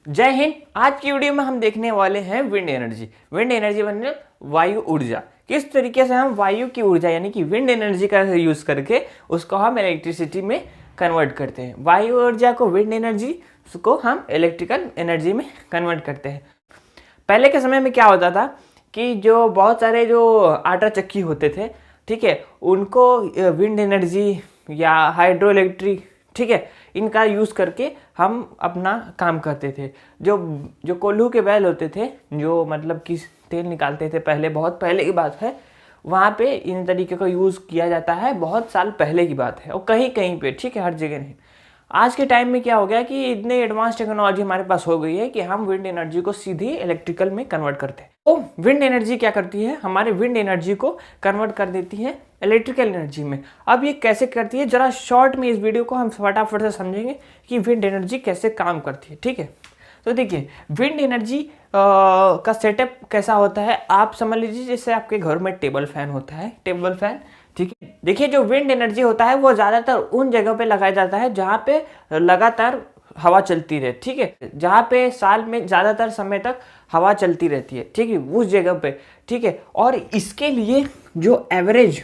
जय हिंद। आज की वीडियो में हम देखने वाले हैं विंड एनर्जी। विंड एनर्जी मतलब वायु ऊर्जा। किस तरीके से हम वायु की ऊर्जा यानी कि विंड एनर्जी का यूज करके उसको हम इलेक्ट्रिसिटी में कन्वर्ट करते हैं। वायु ऊर्जा को विंड एनर्जी को हम इलेक्ट्रिकल एनर्जी में कन्वर्ट करते हैं। पहले के समय में क्या होता था कि जो बहुत सारे जो आटा चक्की होते थे, ठीक है, उनको विंड एनर्जी या हाइड्रो इलेक्ट्रिक, ठीक है, इनका यूज़ करके हम अपना काम करते थे। जो कोल्हू के बैल होते थे, जो मतलब कि तेल निकालते थे, पहले बहुत पहले की बात है, वहाँ पे इन तरीके का यूज़ किया जाता है। बहुत साल पहले की बात है और कहीं कहीं पे, ठीक है, हर जगह नहीं। आज के टाइम में क्या हो गया कि इतने एडवांस टेक्नोलॉजी हमारे पास हो गई है कि हम विंड एनर्जी को सीधी इलेक्ट्रिकल में कन्वर्ट करते हैं। तो विंड एनर्जी क्या करती है, हमारे विंड एनर्जी को कन्वर्ट कर देती है इलेक्ट्रिकल एनर्जी में। अब ये कैसे करती है, जरा शॉर्ट में इस वीडियो को हम फटाफट से समझेंगे कि विंड एनर्जी कैसे काम करती है। ठीक है, तो देखिए विंड एनर्जी का सेटअप कैसा होता है। आप समझ लीजिए जैसे आपके घर में टेबल फैन होता है, टेबल फैन, ठीक है। देखिए जो विंड एनर्जी होता है वो ज़्यादातर उन जगहों पे लगाया जाता है जहाँ पे लगातार हवा चलती रहे, ठीक है, जहाँ पे साल में ज़्यादातर समय तक हवा चलती रहती है, ठीक है, उस जगह पे, ठीक है। और इसके लिए जो एवरेज,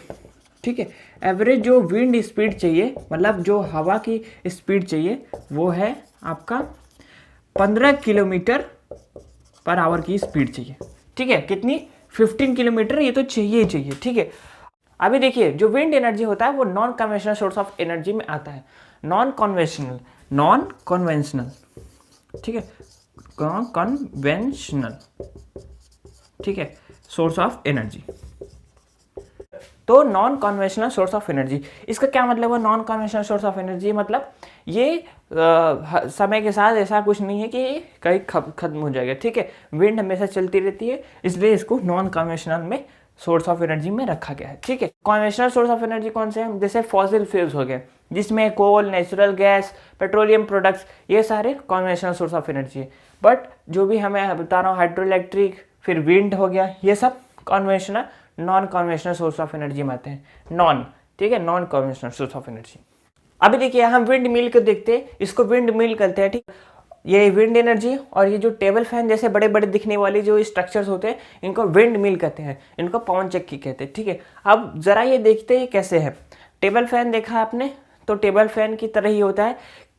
ठीक है, एवरेज जो विंड स्पीड चाहिए, मतलब जो हवा की स्पीड चाहिए, वो है आपका 15 किलोमीटर पर आवर की स्पीड चाहिए, ठीक है। कितनी? 15 किलोमीटर, ये तो चाहिए ही चाहिए, ठीक है। अभी देखिए जो विंड एनर्जी होता है वो non conventional source of energy में आता है। नॉन कन्वेंशनल, ठीक है, कन्वेंशनल, ठीक है, सोर्स ऑफ एनर्जी। तो non conventional source of energy, इसका क्या मतलब है? Non conventional source of energy मतलब ये समय के साथ ऐसा कुछ नहीं है कि कहीं खत्म हो जाएगा, ठीक है। विंड हमेशा चलती रहती है, इसलिए इसको नॉन कन्वेंशनल में सोर्स ऑफ एनर्जी में रखा गया है, ठीक है। कन्वेंशनल सोर्स ऑफ एनर्जी कौन से हैं? जैसे फॉसिल फ्यूल्स हो गए, जिसमें कोल, नेचुरल गैस, पेट्रोलियम प्रोडक्ट्स, ये सारे कन्वेंशनल सोर्स ऑफ एनर्जी है। बट जो भी हमें बता रहा हूँ, हाइड्रो इलेक्ट्रिक, फिर विंड हो गया, ये सब conventional, non conventional source of energy में आते हैं। नॉन, ठीक है, non conventional source of energy. अभी देखिए हम विंड मिल को देखते हैं, इसको विंड मिल कहते हैं, ठीक। ये विंड एनर्जी और ये जो टेबल फैन जैसे बड़े बड़े दिखने वाले जो स्ट्रक्चर्स होते हैं, इनको विंड मिल कहते हैं, इनको पवन चक्की कहते हैं, ठीक है। अब जरा ये देखते हैं कैसे है। टेबल फैन देखा आपने, तो टेबल फैन की तरह ही होता है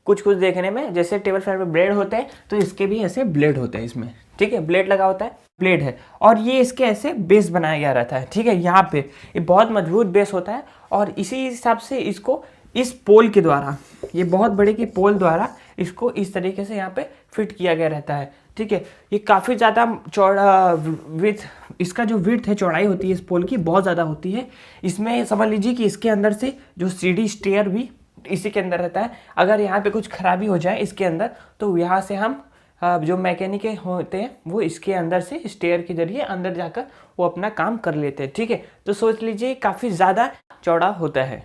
कुछ कुछ देखने में। जैसे टेबल फैन में ब्लेड होते हैं, तो इसके भी ऐसे ब्लेड होते हैं इसमें, ठीक है, ब्लेड लगा होता है, ब्लेड है, और ये इसके ऐसे बेस बनाया गया रहता है, ठीक है। यहाँ पे ये बहुत मजबूत बेस होता है और इसी हिसाब से इसको इस पोल के द्वारा, ये बहुत बड़े की पोल द्वारा इसको इस तरीके से यहाँ पे फिट किया गया रहता है, ठीक है। ये काफ़ी ज़्यादा चौड़ा विड्थ, इसका जो विड्थ है, चौड़ाई होती है इस पोल की, बहुत ज़्यादा होती है। इसमें समझ लीजिए कि इसके अंदर से जो सीढ़ी स्टेयर भी इसी के अंदर रहता है। अगर यहाँ पे कुछ खराबी हो जाए इसके अंदर, तो यहाँ से हम जो मैकेनिक होते हैं वो इसके अंदर से स्टेयर के जरिए अंदर जाकर वो अपना काम कर लेते हैं, ठीक है। तो सोच लीजिए काफ़ी ज़्यादा चौड़ा होता है।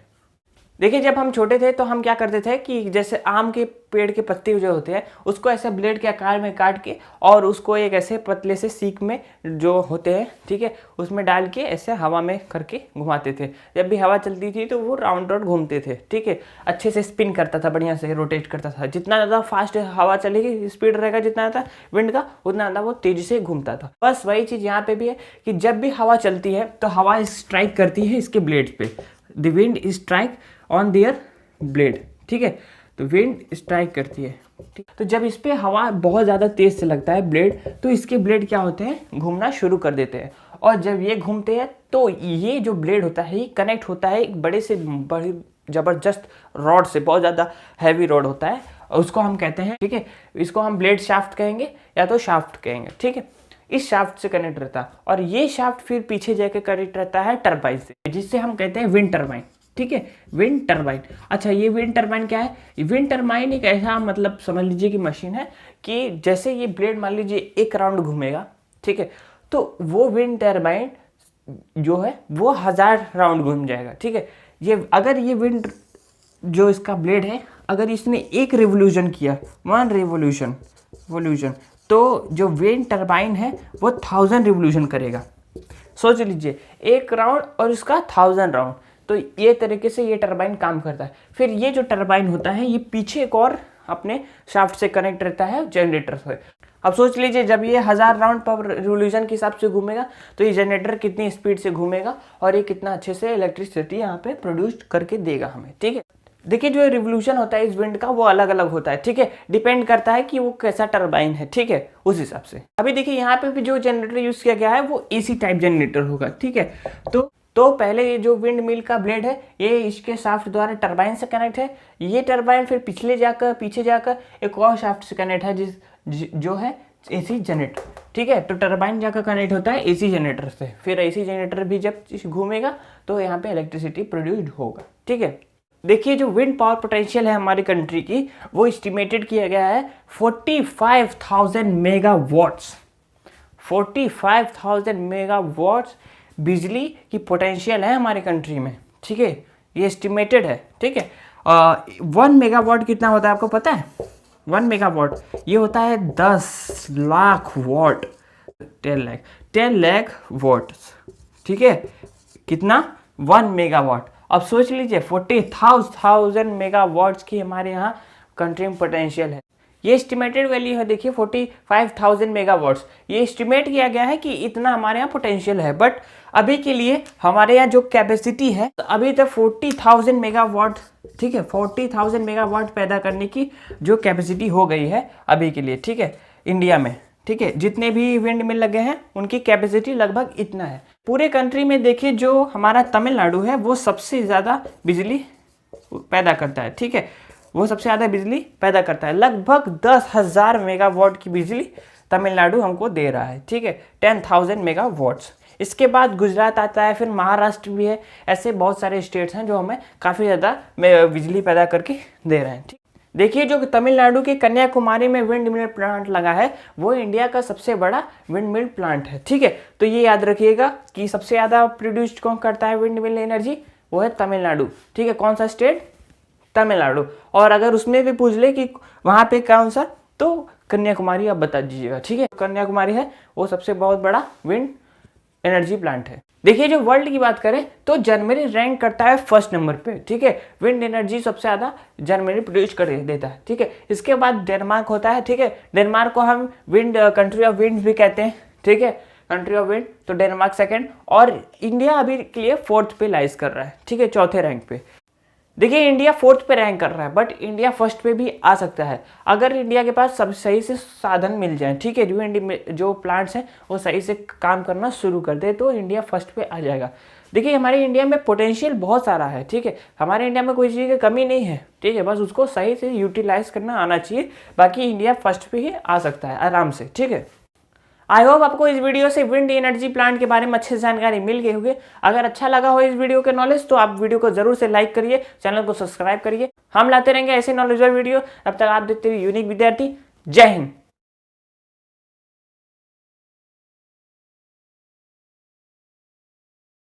देखिए जब हम छोटे थे तो हम क्या करते थे कि जैसे आम के पेड़ के पत्ते जो होते हैं उसको ऐसे ब्लेड के आकार में काट के और उसको एक ऐसे पतले से सीक में जो होते हैं, ठीक है, उसमें डाल के ऐसे हवा में करके घुमाते थे। जब भी हवा चलती थी तो वो राउंड राउंड घूमते थे, ठीक है, अच्छे से स्पिन करता था, बढ़िया से रोटेट करता था। जितना ज़्यादा फास्ट हवा चलेगी, स्पीड रहेगा जितना ज़्यादा विंड का, उतना ज़्यादा वो तेज़ी से घूमता था। बस वही चीज़ यहाँ पे भी है कि जब भी हवा चलती है तो हवा स्ट्राइक करती है इसके ब्लेड पे। The wind strike on their blade, ठीक है, तो विंड स्ट्राइक करती है, ठीक। तो जब इस पे हवा बहुत ज़्यादा तेज से लगता है ब्लेड, तो इसके ब्लेड क्या होते हैं, घूमना शुरू कर देते हैं। और जब ये घूमते हैं तो ये जो ब्लेड होता है ये कनेक्ट होता है एक बड़े से बड़ी ज़बरदस्त रॉड से, बहुत ज़्यादा हैवी रॉड होता है, और उसको हम कहते हैं, ठीक है, इसको हम ब्लेड शाफ्ट कहेंगे या तो शाफ्ट कहेंगे, ठीक है। इस शाफ्ट से कनेक्ट रहता है और ये शाफ्ट फिर पीछे जाके कनेक्ट रहता है टरबाइन से, जिससे हम कहते हैं विंड टरबाइन, ठीक है, विंड टरबाइन। अच्छा, ये विंड टरबाइन क्या है? विंड टरबाइन एक ऐसा, मतलब समझ लीजिए कि मशीन है कि जैसे ये ब्लेड मान लीजिए एक राउंड घूमेगा, ठीक है, तो वो विंड टरबाइन जो है वो 1000 राउंड घूम जाएगा, ठीक है। ये अगर ये विंड जो इसका ब्लेड है, अगर इसने एक रिवोल्यूशन किया, 1 रिवोल्यूशन, तो जो विंड टरबाइन है वो 1000 रिवोल्यूशन करेगा। सोच लीजिए एक राउंड और इसका 1000 राउंड, तो ये तरीके से ये टरबाइन काम करता है। फिर ये जो टरबाइन होता है ये पीछे एक और अपने शाफ्ट से कनेक्ट रहता है जनरेटर से। अब सोच लीजिए जब ये 1000 राउंड पर रिवोल्यूशन के हिसाब से घूमेगा तो ये जनरेटर कितनी स्पीड से घूमेगा और ये कितना अच्छे से इलेक्ट्रिसिटी यहाँ पे प्रोड्यूस करके देगा हमें, ठीक है। देखिए जो रिवोल्यूशन होता है इस विंड का वो अलग अलग होता है, ठीक है, डिपेंड करता है कि वो कैसा टरबाइन है, ठीक है, उस हिसाब से। अभी देखिए यहाँ पे भी जो जनरेटर यूज किया गया है वो एसी टाइप जनरेटर होगा, ठीक है। तो पहले ये जो विंड मिल का ब्लेड है ये इसके शाफ्ट द्वारा टरबाइन से कनेक्ट है, ये टरबाइन फिर पीछे जाकर एक और शाफ्ट से कनेक्ट है जो है एसी जनरेटर, ठीक है। तो टरबाइन जाकर कनेक्ट होता है एसी जनरेटर से, फिर एसी जनरेटर भी जब घूमेगा तो यहाँ पे इलेक्ट्रिसिटी प्रोड्यूस्ड होगा, ठीक है। देखिए जो विंड पावर पोटेंशियल है हमारी कंट्री की वो एस्टिमेटेड किया गया है 45,000 मेगावाट्स। 45,000 मेगावाट्स बिजली की पोटेंशियल है हमारी कंट्री में, ठीक है, ये एस्टिमेटेड है, ठीक है। 1 मेगावाट कितना होता है आपको पता है? 1 मेगावाट ये होता है 10 लाख वाट, 10 लाख वाट, ठीक है। कितना? 1 मेगावाट। अब सोच लीजिए 40,000 मेगावाट्स की हमारे यहाँ कंट्री में पोटेंशियल है। ये एस्टिमेटेड वैल्यू है, देखिए 45,000 मेगावाट्स, ये एस्टिमेट किया गया है कि इतना हमारे यहाँ पोटेंशियल है। बट अभी के लिए हमारे यहाँ जो कैपेसिटी है अभी तक 40,000 मेगावाट, ठीक है, 40,000 मेगावाट पैदा करने की जो कैपेसिटी हो गई है अभी के लिए, ठीक है, इंडिया में, ठीक है। जितने भी विंड मिल लगे हैं उनकी कैपेसिटी लगभग इतना है। पूरे कंट्री में देखिए जो हमारा तमिलनाडु है वो सबसे ज़्यादा बिजली पैदा करता है, ठीक है, वो सबसे ज़्यादा बिजली पैदा करता है। लगभग 10,000 मेगावाट की बिजली तमिलनाडु हमको दे रहा है, ठीक है, 10,000 मेगावाट्स। इसके बाद गुजरात आता है, फिर महाराष्ट्र भी है, ऐसे बहुत सारे स्टेट्स हैं जो हमें काफ़ी ज़्यादा बिजली पैदा करके दे रहे हैं, ठीक। देखिए जो तमिलनाडु के कन्याकुमारी में विंड मिल प्लांट लगा है वो इंडिया का सबसे बड़ा विंड मिल प्लांट है, ठीक है। तो ये याद रखिएगा कि सबसे ज़्यादा प्रोड्यूस्ड कौन करता है विंड मिल एनर्जी, वो है तमिलनाडु, ठीक है। कौन सा स्टेट? तमिलनाडु। और अगर उसमें भी पूछ ले कि वहाँ पे कौन सा, तो कन्याकुमारी आप बता दीजिएगा, ठीक है। कन्याकुमारी है वो सबसे बहुत बड़ा विंड एनर्जी प्लांट है। देखिए जो वर्ल्ड की बात करें तो जर्मनी रैंक करता है फर्स्ट नंबर पे, ठीक है, विंड एनर्जी सबसे ज़्यादा जर्मनी प्रोड्यूस कर देता है, ठीक है। इसके बाद डेनमार्क होता है, ठीक है, डेनमार्क को हम विंड कंट्री ऑफ विंड भी कहते हैं, ठीक है, कंट्री ऑफ विंड। तो डेनमार्क सेकंड और इंडिया अभी के लिए 4th पे लाइज कर रहा है, ठीक है, 4थे रैंक पे। देखिए इंडिया 4th पे रैंक कर रहा है बट इंडिया फर्स्ट पे भी आ सकता है अगर इंडिया के पास सब सही से साधन मिल जाए, ठीक है, जो प्लांट्स हैं वो सही से काम करना शुरू कर दे तो इंडिया फर्स्ट पे आ जाएगा। देखिए हमारे इंडिया में पोटेंशियल बहुत सारा है, ठीक है, हमारे इंडिया में कोई चीज़ की कमी नहीं है, ठीक है, बस उसको सही से यूटिलाइज करना आना चाहिए, बाकी इंडिया फर्स्ट पे ही आ सकता है आराम से, ठीक है। आई होप आपको इस वीडियो से विंड एनर्जी प्लांट के बारे में अच्छी जानकारी मिल गई होगी। अगर अच्छा लगा हो इस वीडियो के नॉलेज तो आप वीडियो को जरूर से लाइक करिए, चैनल को सब्सक्राइब करिए। हम लाते रहेंगे ऐसे नॉलेजेबल वीडियो, तब तक आप देखते रहिए यूनिक विद्यार्थी। जय हिंद।